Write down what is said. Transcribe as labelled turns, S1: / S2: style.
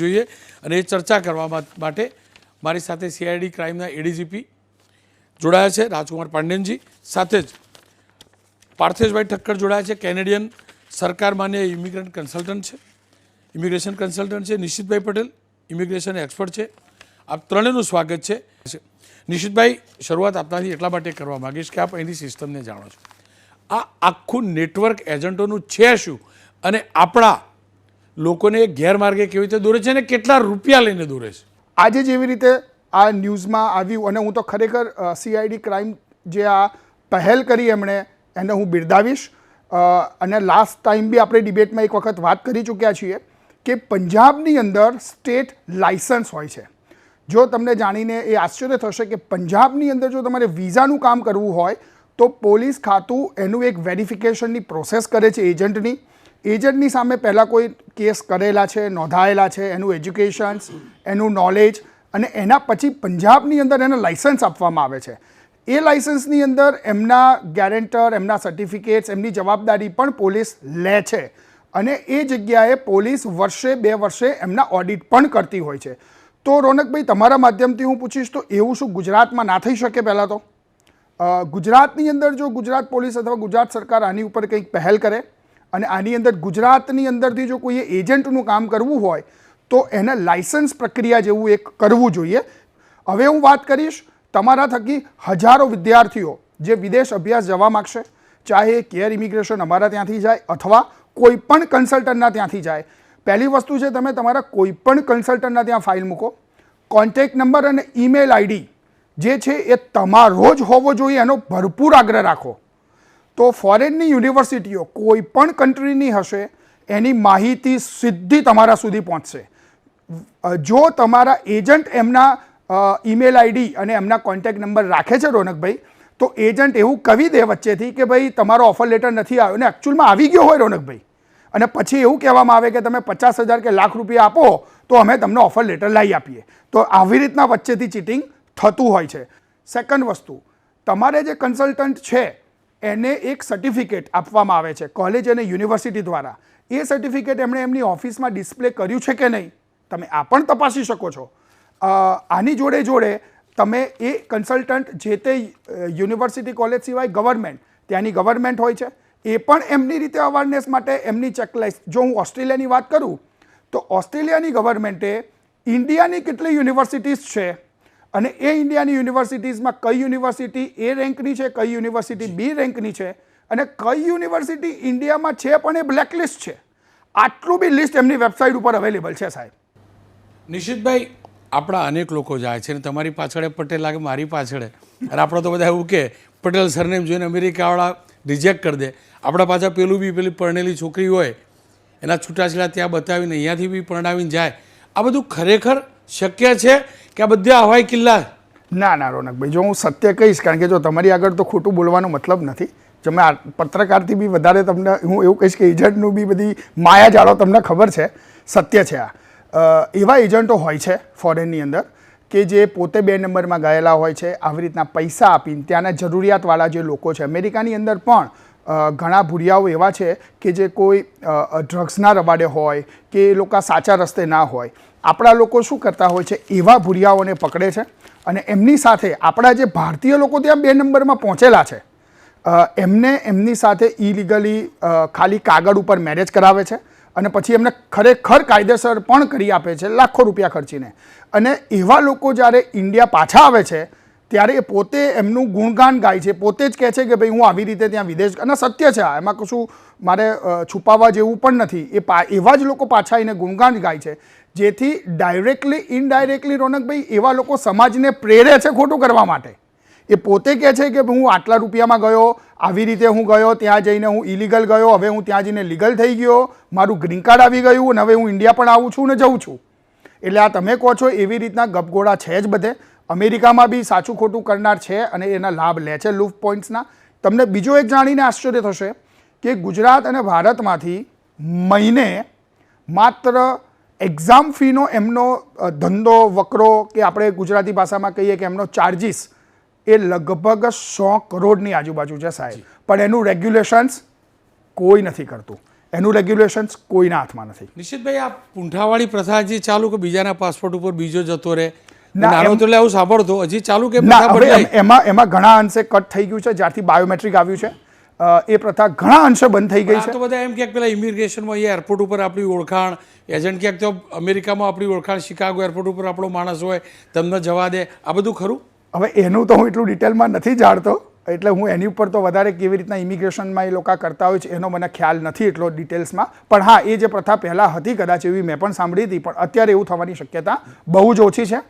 S1: જોઈએ અને એ ચર્ચા કરવા માટે મારી સાથે સીઆઈડી ક્રાઇમના એડીજીપી જોડાયા છે રાજકુમાર પાંડેનજી, સાથે જ પાર્થેશભાઈ ઠક્કર જોડાયા છે, કેનેડિયન સરકાર માન્ય ઇમિગ્રેશન કન્સલ્ટન્ટ છે, નિશિતભાઈ પટેલ ઇમિગ્રેશન એક્સપર્ટ છે. આપ ત્રણેયનું સ્વાગત છે. નિશિતભાઈ, શરૂઆત આપનાથી એટલા માટે કરવા માગીશ કે આપ એની સિસ્ટમને જાણો છો. આ આખું નેટવર્ક એજન્ટોનું છે શું અને આપણા લોકોને ગેરમાર્ગે કેવી રીતે દોરે છે અને કેટલા રૂપિયા લઈને દોરે છે?
S2: આજે જેવી રીતે આ ન્યૂઝમાં આવ્યું અને હું તો ખરેખર સીઆઈડી ક્રાઇમ જે આ પહેલ કરી એમણે એને હું બિરદાવીશ. અને લાસ્ટ ટાઈમ બી આપણે ડિબેટમાં એક વખત વાત કરી ચૂક્યા છીએ કે પંજાબની અંદર સ્ટેટ લાઇસન્સ હોય છે. જો તમને જાણીને એ આશ્ચર્ય થશે કે પંજાબની અંદર જો તમારે વિઝાનું કામ કરવું હોય તો પોલીસ ખાતું એનું એક વેરિફિકેશનની પ્રોસેસ કરે છે એજન્ટની સામે પહેલાં કોઈ કેસ કરેલા છે, નોંધાયેલા છે, એનું એજ્યુકેશન્સ, એનું નોલેજ, અને એના પછી પંજાબની અંદર એને લાઇસન્સ આપવામાં આવે છે. એ લાઇસન્સની અંદર એમના ગેરેન્ટર, એમના સર્ટિફિકેટ્સ, એમની જવાબદારી પણ પોલીસ લે છે અને એ જગ્યાએ પોલીસ વર્ષે 2 વર્ષે એમના ઓડિટ પણ કરતી હોય છે. તો રોનકભાઈ, તમારા માધ્યમથી હું પૂછીશ તો એવું શું ગુજરાતમાં ના થઈ શકે? પહેલાં તો ગુજરાતની અંદર જો ગુજરાત પોલીસ અથવા ગુજરાત સરકાર આની ઉપર કંઈક પહેલ કરે અને આની અંદર ગુજરાતની અંદરથી જો કોઈએ એજન્ટનું કામ કરવું હોય તો એને લાઇસન્સ પ્રક્રિયા જેવું એક કરવું જોઈએ. હવે હું વાત કરીશ તમારા થકી હજારો વિદ્યાર્થીઓ જે વિદેશ અભ્યાસ જવા માગશે, ચાહે કેર ઇમિગ્રેશન અમારા ત્યાંથી જાય અથવા કોઈ પણ કન્સલ્ટન્ટના ત્યાંથી જાય. પહેલી વસ્તુ છે, તમે તમારા કોઈ પણ કન્સલ્ટન્ટના ત્યાં ફાઇલ મૂકો. કોન્ટેક્ટ નંબર અને ઈમેલ આઈડી જે છે એ તમારો જ હોવો જોઈએ, એનો ભરપૂર આગ્રહ રાખો. તો ફોરેનની યુનિવર્સિટીઓ કોઈ પણ કન્ટ્રીની હશે એની માહિતી સીધી તમારા સુધી પહોંચશે. જો તમારા એજન્ટ એમના ઈમેલ આઈડી અને એમના કોન્ટેક્ટ નંબર રાખે છે રોનકભાઈ, તો એજન્ટ એવું કહી દે વચ્ચેથી કે ભાઈ તમારો ઓફર લેટર નથી આવ્યો અને એકચ્યુઅલમાં આવી ગયો હોય રોનકભાઈ, અને પછી એવું કહેવામાં આવે કે તમે 50,000 કે લાખ રૂપિયા આપો તો અમે તમને ઓફર લેટર લાવી આપીએ. તો આવી રીતના વચ્ચેથી ચીટિંગ થતું હોય છે. સેકન્ડ વસ્તુ, તમારે જે કન્સલ્ટન્ટ છે એને એક સર્ટિફિકેટ આપવામાં આવે છે કોલેજ અને યુનિવર્સિટી દ્વારા. એ સર્ટિફિકેટ એમણે એમની ઓફિસમાં ડિસ્પ્લે કર્યું છે કે નહીં, તમે આ પણ તપાસી શકો છો. આની જોડે જોડે તમે એ કન્સલ્ટન્ટ જે તે યુનિવર્સિટી કોલેજ સિવાય ગવર્મેન્ટ, ત્યાંની ગવર્મેન્ટ હોય છે, એ પણ એમની રીતે અવેરનેસ માટે એમની ચેકલિસ્ટ. જો હું ઓસ્ટ્રેલિયાની વાત કરું તો ઓસ્ટ્રેલિયાની ગવર્મેન્ટે ઇન્ડિયાની કેટલી યુનિવર્સિટીઝ છે અને એ ઇન્ડિયાની યુનિવર્સિટીઝમાં કઈ યુનિવર્સિટી એ રેન્કની છે, કઈ યુનિવર્સિટી બી રેન્કની છે અને કઈ યુનિવર્સિટી ઇન્ડિયામાં છે પણ એ બ્લેકલિસ્ટ છે, આટલું બી લિસ્ટ એમની વેબસાઇટ ઉપર અવેલેબલ છે. સાહેબ
S1: નિશિતભાઈ, આપણા અનેક લોકો જાય છે ને તમારી પાછળ પટેલ લાગે, મારી પાછળ, અને આપણે તો બધા એવું કે પટેલ સરનેમ જોઈને અમેરિકાવાળા રિજેક્ટ કરી દે. આપણા પાછળ પેલી પરણેલી છોકરી હોય એના છૂટાછેડા ત્યાં બતાવીને અહીંયાથી બી પરણાવીને જાય. આ બધું ખરેખર શક્ય છે કે આ બધા હવાઈ કિલ્લા?
S2: ના રોનકભાઈ, જો હું સત્ય કહીશ, કારણ કે જો તમારી આગળ તો ખોટું બોલવાનો મતલબ નથી. જો મેં પત્રકારથી બી વધારે તમને હું એવું કહીશ કે એજન્ટનું બી બધી માયા જાળો તમને ખબર છે. સત્ય છે આ. એવા એજન્ટો હોય છે ફોરેનની અંદર કે જે પોતે 2 નંબરમાં ગયેલા હોય છે, આવી રીતના પૈસા આપીને ત્યાંના જરૂરિયાતવાળા જે લોકો છે. અમેરિકાની અંદર પણ ઘણા ભૂરિયાઓ એવા છે કે જે કોઈ ડ્રગ્સના રવાડે હોય કે એ લોકો સાચા રસ્તે ના હોય. આપણા લોકો શું કરતા હોય છે, એવા ભૂરિયાઓને પકડે છે અને એમની સાથે આપણા જે ભારતીય લોકો ત્યાં 2 નંબરમાં પહોંચેલા છે એમને એમની સાથે ઇલીગલી ખાલી કાગળ ઉપર મેરેજ કરાવે છે અને પછી એમને ખરેખર કાયદેસર પણ કરી આપે છે લાખો રૂપિયા ખર્ચીને. અને એવા લોકો જ્યારે ઇન્ડિયા પાછા આવે છે ત્યારે એ પોતે એમનું ગુણગાન ગાય છે, પોતે જ કહે છે કે ભાઈ હું આવી રીતે ત્યાં વિદેશ, અને સત્ય છે, એમાં કશું મારે છુપાવવા જેવું પણ નથી. એવા જ લોકો પાછા એને ગુણગાન ગાય છે, જેથી ડાયરેક્ટલી ઇનડાયરેક્ટલી રોનકભાઈ એવા લોકો સમાજને પ્રેરે છે ખોટું કરવા માટે. એ પોતે કહે છે કે હું આટલા રૂપિયામાં ગયો, આવી રીતે હું ગયો, ત્યાં જઈને હું ઇલીગલ ગયો, હવે હું ત્યાં જઈને લીગલ થઈ ગયો, મારું ગ્રીન કાર્ડ આવી ગયું અને હવે હું ઇન્ડિયા પણ આવું છું ને જઉં છું. એટલે આ તમે કહો છો એવી રીતના ગપગોળા છે જ બધે. અમેરિકામાં બી સાચું ખોટું કરનાર છે અને એના લાભ લે છે લૂપ પોઈન્ટ્સના. તમને બીજો એક જાણીને આશ્ચર્ય થશે કે ગુજરાત અને ભારતમાંથી મહિને માત્ર એક્ઝામ ફીનો એમનો ધંધો વકરો, કે આપણે ગુજરાતી ભાષામાં કહીએ કે એમનો ચાર્જિસ, એ લગભગ 100 કરોડની આજુબાજુ છે સાહેબ. પણ એનું રેગ્યુલેશન્સ કોઈ નથી કરતું. એનું રેગ્યુલેશન્સ કોઈના હાથમાં નથી.
S1: નિશ્ચિતભાઈ, આ પૂંઠાવાળી પ્રથા જે ચાલુ કે બીજાના પાસપોર્ટ ઉપર બીજો જતો રહે,
S2: ના,
S1: નાનો તો એટલે આવું સાંભળતો, હજી ચાલુ કે
S2: ના,
S1: પ્રથા
S2: હવે
S1: બદલાઈ?
S2: એમાં ઘણા અંશે કટ થઈ ગયું છે જ્યારથી બાયોમેટ્રિક આવ્યું છે. એ પ્રથા ઘણા અંશે બંધ થઈ ગઈ
S1: આ
S2: છે.
S1: તો બધા એમ ક્યાંક પેલા ઇમિગ્રેશનમાં અહીંયા એરપોર્ટ ઉપર આપણી ઓળખાણ, એજન્ટ ક્યાંક તો અમેરિકામાં આપણી ઓળખાણ, શિકાગો એરપોર્ટ ઉપર આપણો માણસ હોય, તમને જવા દે, આ બધું ખરું?
S2: હવે એનું તો હું એટલું ડિટેલમાં નથી જાણતો, એટલે હું એની ઉપર તો વધારે કેવી રીતના ઇમિગ્રેશનમાં એ લોકો કરતા હોય છે એનો મને ખ્યાલ નથી એટલો ડિટેલ્સમાં. પણ હા, એ જે પ્રથા પહેલાં હતી કદાચ એવી મેં પણ સાંભળી હતી, પણ અત્યારે એવું થવાની શક્યતા બહુ જ ઓછી છે.